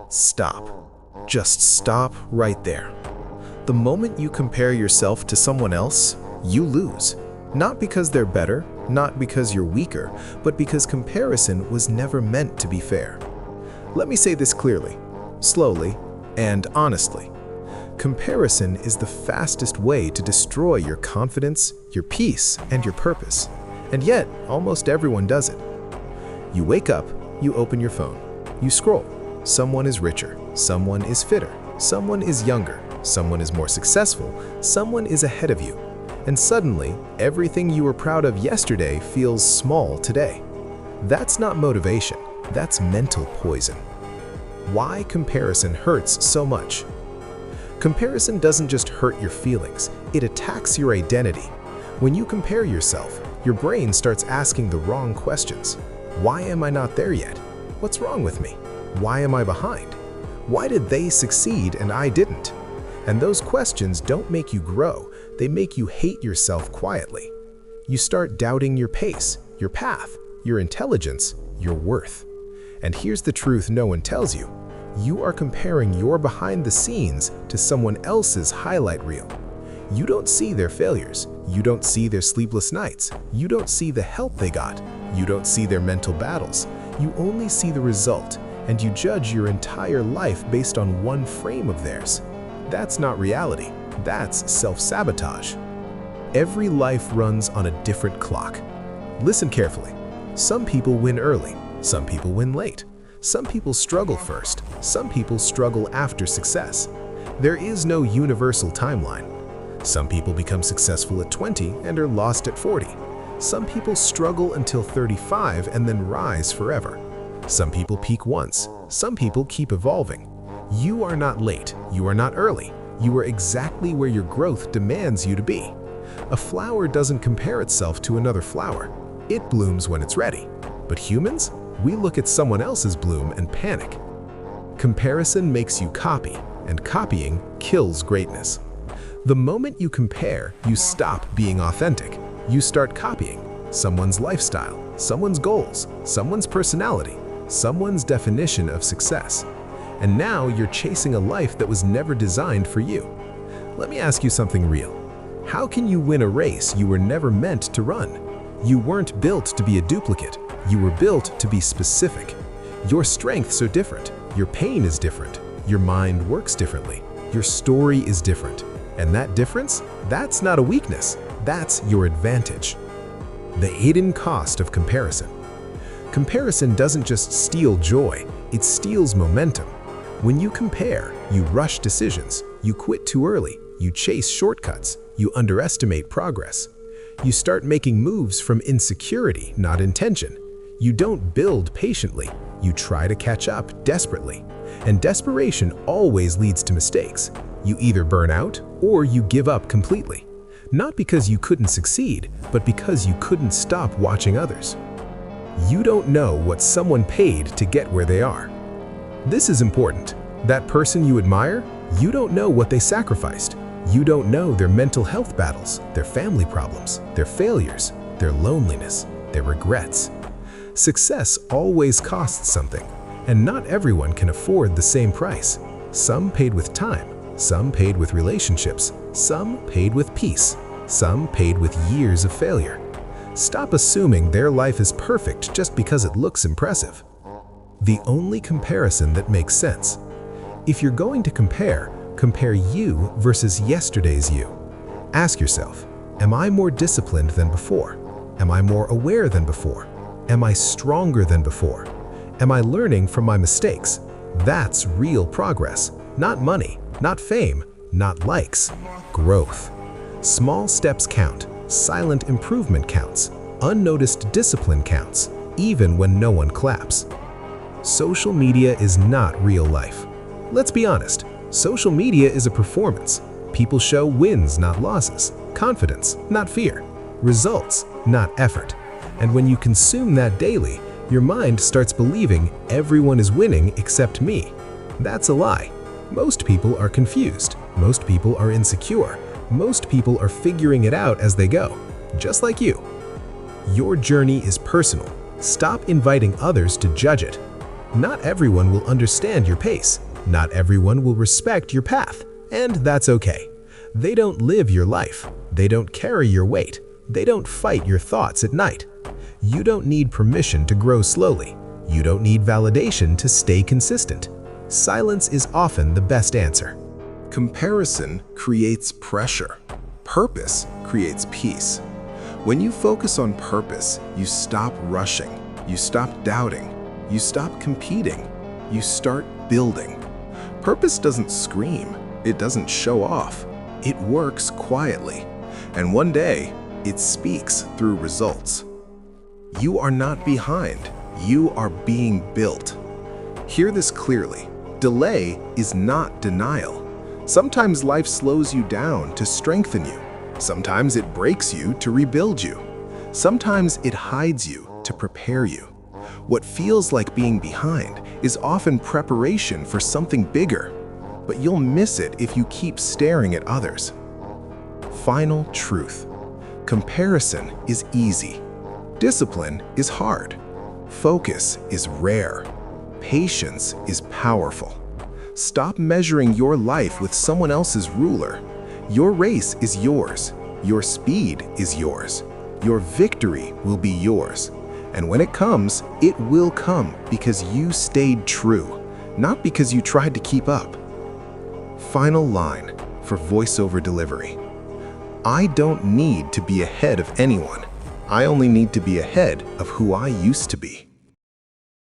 Stop. Just stop right there. The moment you compare yourself to someone else, you lose. Not because they're better, not because you're weaker, but because comparison was never meant to be fair. Let me say this clearly, slowly, and honestly. Comparison is the fastest way to destroy your confidence, your peace, and your purpose. And yet, almost everyone does it. You wake up, you open your phone, you scroll. Someone is richer, someone is fitter, someone is younger, someone is more successful, someone is ahead of you. And suddenly, everything you were proud of yesterday feels small today. That's not motivation, that's mental poison. Why comparison hurts so much? Comparison doesn't just hurt your feelings, it attacks your identity. When you compare yourself, your brain starts asking the wrong questions. Why am I not there yet? What's wrong with me? Why am I behind? Why did they succeed and I didn't? And those questions don't make you grow, they make you hate yourself quietly. You start doubting your pace, your path, your intelligence, your worth. And here's the truth no one tells you. You are comparing your behind the scenes to someone else's highlight reel. You don't see their failures. You don't see their sleepless nights. You don't see the help they got. You don't see their mental battles. You only see the result, and you judge your entire life based on one frame of theirs. That's not reality. That's self-sabotage. Every life runs on a different clock. Listen carefully. Some people win early. Some people win late. Some people struggle first. Some people struggle after success. There is no universal timeline. Some people become successful at 20 and are lost at 40. Some people struggle until 35 and then rise forever. Some people peak once. Some people keep evolving. You are not late. You are not early. You are exactly where your growth demands you to be. A flower doesn't compare itself to another flower. It blooms when it's ready. But humans? We look at someone else's bloom and panic. Comparison makes you copy, and copying kills greatness. The moment you compare, you stop being authentic. You start copying someone's lifestyle, someone's goals, someone's personality, someone's definition of success. And now you're chasing a life that was never designed for you. Let me ask you something real. How can you win a race you were never meant to run? You weren't built to be a duplicate. You were built to be specific. Your strengths are different. Your pain is different. Your mind works differently. Your story is different. And that difference, that's not a weakness. That's your advantage. The hidden cost of comparison. Comparison doesn't just steal joy, it steals momentum. When you compare, you rush decisions, you quit too early, you chase shortcuts, you underestimate progress. You start making moves from insecurity, not intention. You don't build patiently, you try to catch up desperately. And desperation always leads to mistakes. You either burn out or you give up completely. Not because you couldn't succeed, but because you couldn't stop watching others. You don't know what someone paid to get where they are. This is important. That person you admire, you don't know what they sacrificed. You don't know their mental health battles, their family problems, their failures, their loneliness, their regrets. Success always costs something, and not everyone can afford the same price. Some paid with time, some paid with relationships, some paid with peace, some paid with years of failure. Stop assuming their life is perfect just because it looks impressive. The only comparison that makes sense. If you're going to compare you versus yesterday's you. Ask yourself, am I more disciplined than before? Am I more aware than before? Am I stronger than before? Am I learning from my mistakes? That's real progress. Not money, not fame, not likes. Growth. Small steps count. Silent improvement counts. Unnoticed discipline counts, even when no one claps. Social media is not real life. Let's be honest. Social media is a performance. People show wins, not losses. Confidence, not fear. Results, not effort. And when you consume that daily, your mind starts believing everyone is winning except me. That's a lie. Most people are confused. Most people are insecure. Most people are figuring it out as they go, just like you. Your journey is personal. Stop inviting others to judge it. Not everyone will understand your pace. Not everyone will respect your path, and that's okay. They don't live your life. They don't carry your weight. They don't fight your thoughts at night. You don't need permission to grow slowly. You don't need validation to stay consistent. Silence is often the best answer. Comparison creates pressure. Purpose creates peace. When you focus on purpose, you stop rushing. You stop doubting. You stop competing. You start building. Purpose doesn't scream. It doesn't show off. It works quietly. And one day, it speaks through results. You are not behind. You are being built. Hear this clearly. Delay is not denial. Sometimes life slows you down to strengthen you. Sometimes it breaks you to rebuild you. Sometimes it hides you to prepare you. What feels like being behind is often preparation for something bigger, but you'll miss it if you keep staring at others. Final truth. Comparison is easy. Discipline is hard. Focus is rare. Patience is powerful. Stop measuring your life with someone else's ruler. Your race is yours. Your speed is yours. Your victory will be yours. And when it comes, it will come because you stayed true, not because you tried to keep up. Final line for voiceover delivery. I don't need to be ahead of anyone. I only need to be ahead of who I used to be.